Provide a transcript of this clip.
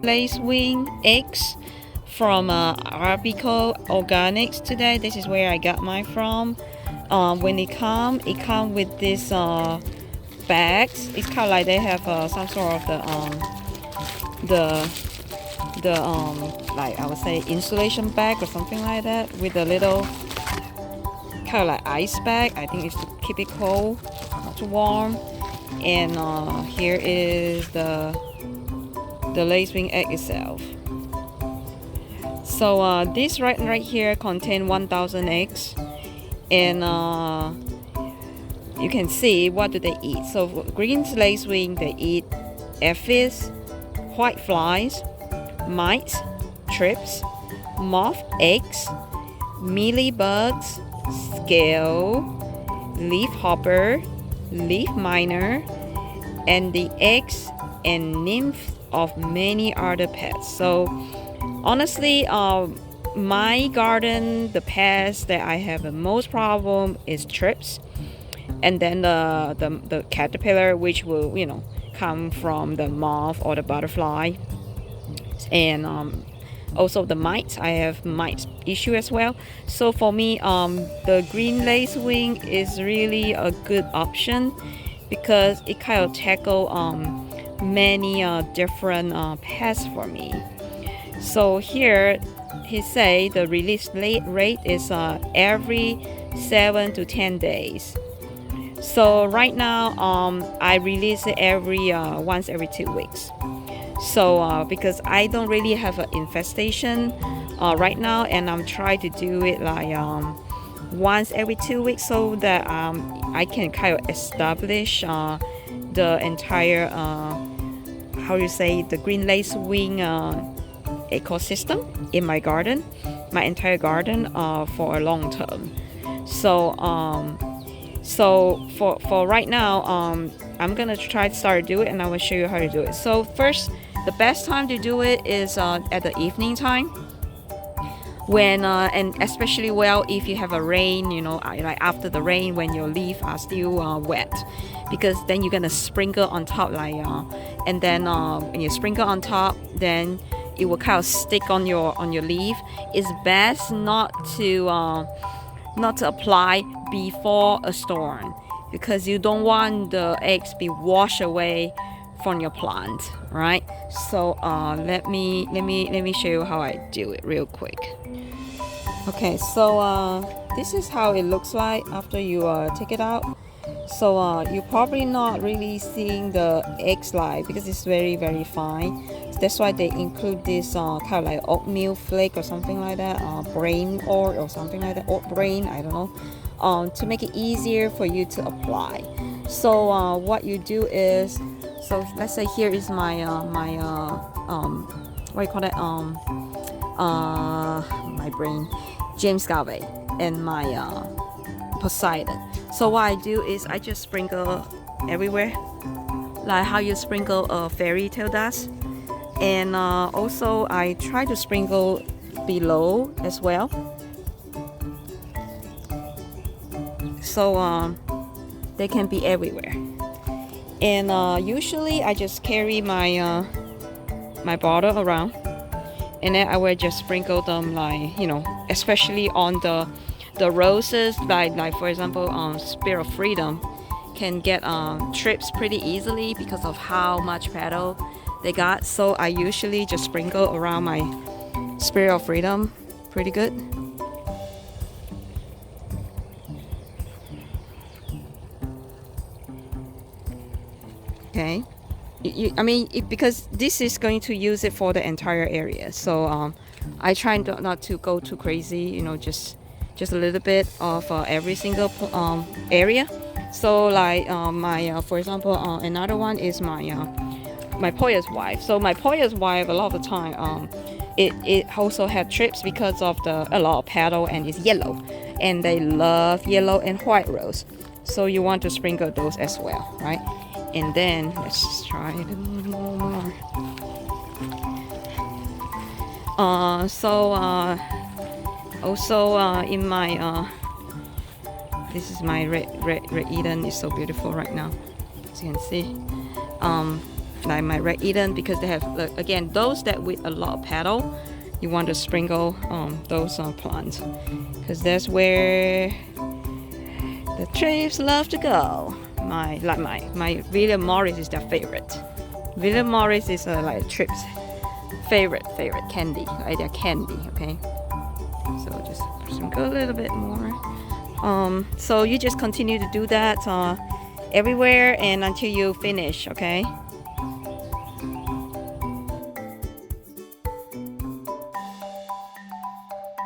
Lacewing eggs from Arabico Organics today. This is where I got mine from. When it come with this bags. It's kind of like they have some sort of the like I would say insulation bag or something like that with a little kind of like ice bag. I think it's to keep it cold, not too warm. And here is the Lacewing egg itself. So this right here contain 1,000 eggs, and you can see what do they eat. So green lacewing, they eat aphids, white flies, mites, thrips, moth eggs, mealybugs, scale, leaf hopper, leaf miner, and the eggs and nymphs of many other pests. So honestly, my garden, the pests that I have the most problem is thrips, and then the caterpillar, which will come from the moth or the butterfly, and also the mites. I have mites issue as well. So for me, the green lacewing is really a good option because it kind of tackle many different pests for me. So here he say the release rate is every 7 to 10 days. So right now I release it once every 2 weeks. So because I don't really have an infestation right now, and I'm trying to do it like once every 2 weeks so that I can kind of establish the entire how you say the green lacewing ecosystem in my garden, my entire garden for a long term. So for right now, I'm gonna try to start to do it, and I will show you how to do it. So first, the best time to do it is at the evening time, when and especially well if you have a rain, like after the rain when your leaves are still wet, because then you're gonna sprinkle on top and then when you sprinkle on top, then it will kind of stick on your leaf. It's best not to apply before a storm, because you don't want the eggs be washed away from your plant, right? So let me show you how I do it real quick. Okay, so this is how it looks like after you take it out. So you're probably not really seeing the egg slide because it's very very fine. So that's why they include this kind of like oatmeal flake or something like that, brain or something like that, oat brain, I don't know, to make it easier for you to apply. So what you do is, so let's say here is my what do you call it, my brain, James Galway, and my Poseidon. So what I do is I just sprinkle everywhere, like how you sprinkle a fairy tale dust, and also I try to sprinkle below as well. So they can be everywhere. And usually I just carry my my bottle around, and then I will just sprinkle them, like especially on the roses, like for example Spirit of Freedom can get thrips pretty easily because of how much petal they got. So I usually just sprinkle around my Spirit of Freedom pretty good. Okay, because this is going to use it for the entire area, so I try not to go too crazy, just a little bit of every single area. So like my for example another one is my Poya's wife. So my Poya's wife, a lot of the time it also had thrips because of a lot of petal, and it's yellow, and they love yellow and white rose. So you want to sprinkle those as well, right? And then let's just try it a little more. Also in my this is my red Eden. It's so beautiful right now, as you can see. like my red Eden, because they have again those that with a lot of petal. You want to sprinkle those plants, because that's where the trips love to go. My William Morris is their favorite. William Morris is like trips favorite candy, like their candy. Okay, so just sprinkle a little bit more. So you just continue to do that everywhere and until you finish. Okay.